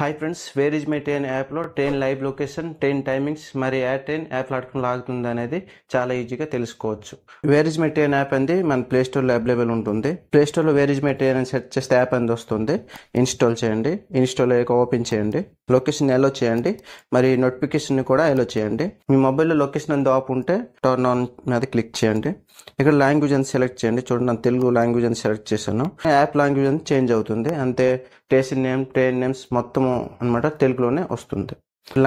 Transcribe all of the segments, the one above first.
Hi friends, where is my train యాప్లో train live location, train timings మరి ఏ train app ఆడుకుని లాగుతుంది అనేది చాలా ఈజీగా తెలుసుకోవచ్చు. Wear is my train app అనేది మన ప్లే స్టోర్లో అవైలబుల్ ఉంటుంది. ప్లే స్టోర్లో వేర్ ఇస్ మై ట్రైన్ అని సెర్చ్ చేస్తే యాప్ అనేది వస్తుంది. ఇన్స్టాల్ చేయండి. ఇన్స్టాల్ అయ్యాక ఓపెన్ చేయండి. లొకేషన్ ఎలో చేయండి. మరి నోటిఫికేషన్ కూడా ఎలో చేయండి. మీ మొబైల్లో లొకేషన్ అందు ఆఫ్ ఉంటే టర్న్ ఆన్ మీద క్లిక్ చేయండి. ఇక్కడ లాంగ్వేజ్ అని సెలెక్ట్ చేయండి. చూడండి, నేను తెలుగు లాంగ్వేజ్ అని సెలెక్ట్ చేశాను. యాప్ లాంగ్వేజ్ అని చేంజ్ అవుతుంది. అంతే, స్టేషన్ నేమ్, ట్రైన్ నేమ్స్ మొత్తము అనమాట తెలుగులోనే వస్తుంది.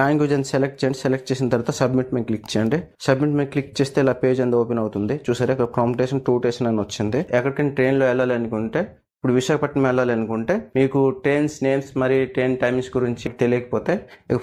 లాంగ్వేజ్ అని సెలెక్ట్ చేయండి. సెలెక్ట్ చేసిన తర్వాత సబ్మిట్ మీద క్లిక్ చేయండి. సబ్మిట్ మీద క్లిక్ చేస్తే ఇలా పేజ్ అంతా ఓపెన్ అవుతుంది. చూసారా, ఇక్కడ ఫ్రమ్ స్టేషన్ టు స్టేషన్ అని వచ్చింది. ఎక్కడికైనా ట్రైన్లో వెళ్ళాలి అనుకుంటే, ఇప్పుడు విశాఖపట్నం వెళ్ళాలి అనుకుంటే మీకు ట్రైన్స్ నేమ్స్ మరి ట్రైన్ టైమింగ్స్ గురించి తెలియకపోతే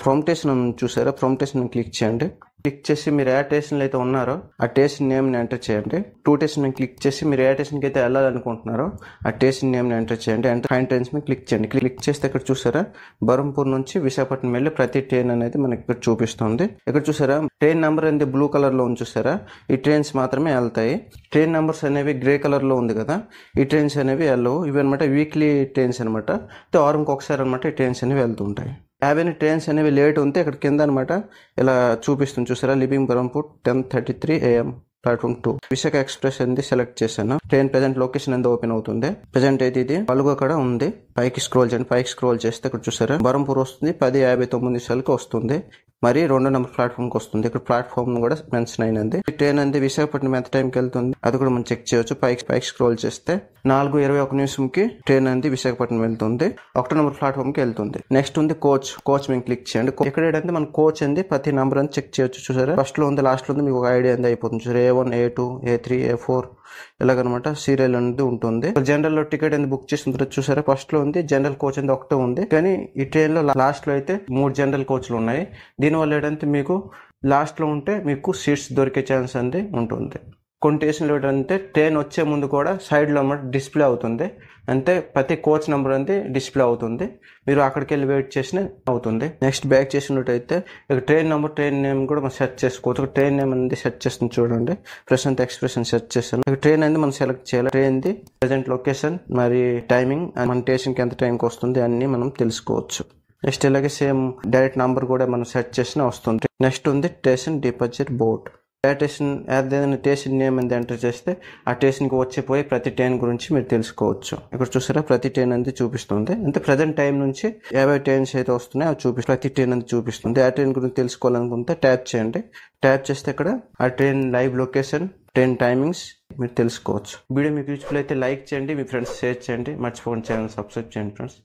ఫ్రమ్ స్టేషన్ చూసారా, ఫ్రమ్ స్టేషన్ క్లిక్ చేయండి. క్లిక్ చేసి మీరు ఏ స్టేషన్లో అయితే ఉన్నారో ఆ స్టేషన్ నేమ్ని ఎంటర్ చేయండి. టూ స్టేషన్ మీద క్లిక్ చేసి మీరు ఏ స్టేషన్కి అయితే వెళ్ళాలనుకుంటున్నారో ఆ స్టేషన్ నేమ్ని ఎంటర్ చేయండి. ఎంటర్ ఫైన్ ట్రైన్స్ మీద క్లిక్ చేయండి. క్లిక్ చేస్తే ఇక్కడ చూసారా, బరంపూర్ నుంచి విశాఖపట్నం వెళ్ళి ప్రతి ట్రైన్ అనేది మనకి ఇక్కడ చూపిస్తుంది. ఇక్కడ చూసారా, ట్రైన్ నెంబర్ అనేది బ్లూ కలర్లో ఉంది. చూసారా, ఈ ట్రైన్స్ మాత్రమే వెళ్తాయి. ట్రైన్ నెంబర్స్ అనేవి గ్రే కలర్లో ఉంది కదా, ఈ ట్రైన్స్ అనేవి వెళ్ళవు. ఇవి అనమాట వీక్లీ ట్రైన్స్ అనమాట. వారంకి ఒకసారి అనమాట ఈ ట్రైన్స్ అనేవి వెళ్తుంటాయి. ఏవైనా ట్రైన్స్ అనేవి లేట్ ఉంటే ఇక్కడ కింద అనమాట ఇలా చూపిస్తుంది. చూసారా, living Berhampur 10:33 AM platform 2 Visakha express అనేది సెలెక్ట్ చేశాను. ట్రైన్ ప్రెజెంట్ లొకేషన్ అనేది ఓపెన్ అవుతుంది. ప్రెజెంట్ అయితే ఇది పలుగు కూడా ఉంది. పైకి స్క్రోల్ చేయండి. పైకి స్క్రోల్ చేస్తే ఇక్కడ చూసారా, బరంపూర్ వస్తుంది. 10:59 వస్తుంది. మరి 2వ నెంబర్ ప్లాట్ఫామ్కి వస్తుంది. ఇక్కడ ప్లాట్ఫామ్ కూడా మెన్షన్ అయినది. ఈ ట్రైన్ అనేది విశాఖపట్నం ఎంత టైంకి వెళ్తుంది అది కూడా మనం చెక్ చేయొచ్చు. పైకి స్క్రోల్ చేస్తే 4:21 ట్రైన్ అనేది విశాఖపట్నం వెళ్తుంది. 1వ నెంబర్ ప్లాట్ఫామ్ కి వెళ్తుంది. నెక్స్ట్ ఉంది కోచ్ మీద క్లిక్ చేయండి. ఇక్కడ ఏంటంటే మన కోచ్ అనేది ప్రతి నెంబర్ అని చెక్ చేయొచ్చు. చూసారా, ఫస్ట్ లో ఉంది, లాస్ట్ లో ఉంది, మీకు ఒక ఐడియా అనేది అయిపోతుంది. చూసారా, A1, A2, A3, A4 ఇలాగనమాట సీరియల్ అనేది ఉంటుంది. జనరల్ లో టికెట్ అనేది బుక్ చేసిన తర్వాత చూసారా, ఫస్ట్ లో ఉంది జనరల్ కోచ్ అనేది ఒకటే ఉంది. కానీ ఈ ట్రైన్ లో లాస్ట్ లో అయితే 3 జనరల్ కోచ్లు ఉన్నాయి. దీనివల్ల ఏంటంటే మీకు లాస్ట్ లో ఉంటే మీకు సీట్స్ దొరికే ఛాన్స్ అనేది ఉంటుంది. కొన్ని స్టేషన్లు ఏంటంటే ట్రైన్ వచ్చే ముందు కూడా సైడ్లో అన్నమాట డిస్ప్లే అవుతుంది. అంటే ప్రతి కోచ్ నెంబర్ అనేది డిస్ప్లే అవుతుంది. మీరు అక్కడికి వెళ్ళి వెయిట్ చేసిన అవుతుంది. నెక్స్ట్ బ్యాక్ చేసినట్టయితే ఇక ట్రైన్ నెంబర్, ట్రైన్ నేమ్ కూడా మనం సెర్చ్ చేసుకోవచ్చు. ట్రైన్ నేమ్ అనేది సెర్చ్ చేస్తుంది. చూడండి, ప్రశాంత్ ఎక్స్ప్రెస్ అని సెర్చ్ చేస్తాను. ఇక ట్రైన్ అనేది మనం సెలెక్ట్ చేయాలి. ట్రైన్ది ప్రజెంట్ లొకేషన్ మరి టైమింగ్, మన స్టేషన్కి ఎంత టైంకి వస్తుంది అన్ని మనం తెలుసుకోవచ్చు. నెక్స్ట్ ఇలాగే సేమ్ డైరెక్ట్ నంబర్ కూడా మనం సెర్చ్ చేసినా వస్తుంది. నెక్స్ట్ ఉంది స్టేషన్ డిపార్చర్ బోర్డ్. ఏదైనా స్టేషన్ నేమ్ అనేది ఎంటర్ చేస్తే ఆ స్టేషన్కి వచ్చిపోయి ప్రతి ట్రైన్ గురించి మీరు తెలుసుకోవచ్చు. ఇక్కడ చూసారా, ప్రతి ట్రైన్ అనేది చూపిస్తుంది. అంటే ప్రజెంట్ టైం నుంచి ఏవే ట్రైన్స్ అయితే వస్తున్నాయో అవి ప్రతి ట్రైన్ అనేది చూపిస్తుంది. ఆ ట్రైన్ గురించి తెలుసుకోవాలనుకుంటే ట్యాప్ చేయండి. ట్యాప్ చేస్తే ఇక్కడ ఆ train live location, train timings మీరు తెలుసుకోవచ్చు. వీడియో మీకు యూస్ఫుల్ అయితే లైక్ చేయండి, మీ ఫ్రెండ్స్ షేర్ చేయండి, మర్చిపోకుండా ఛానల్ సబ్స్క్రైబ్ చేయండి ఫ్రెండ్స్.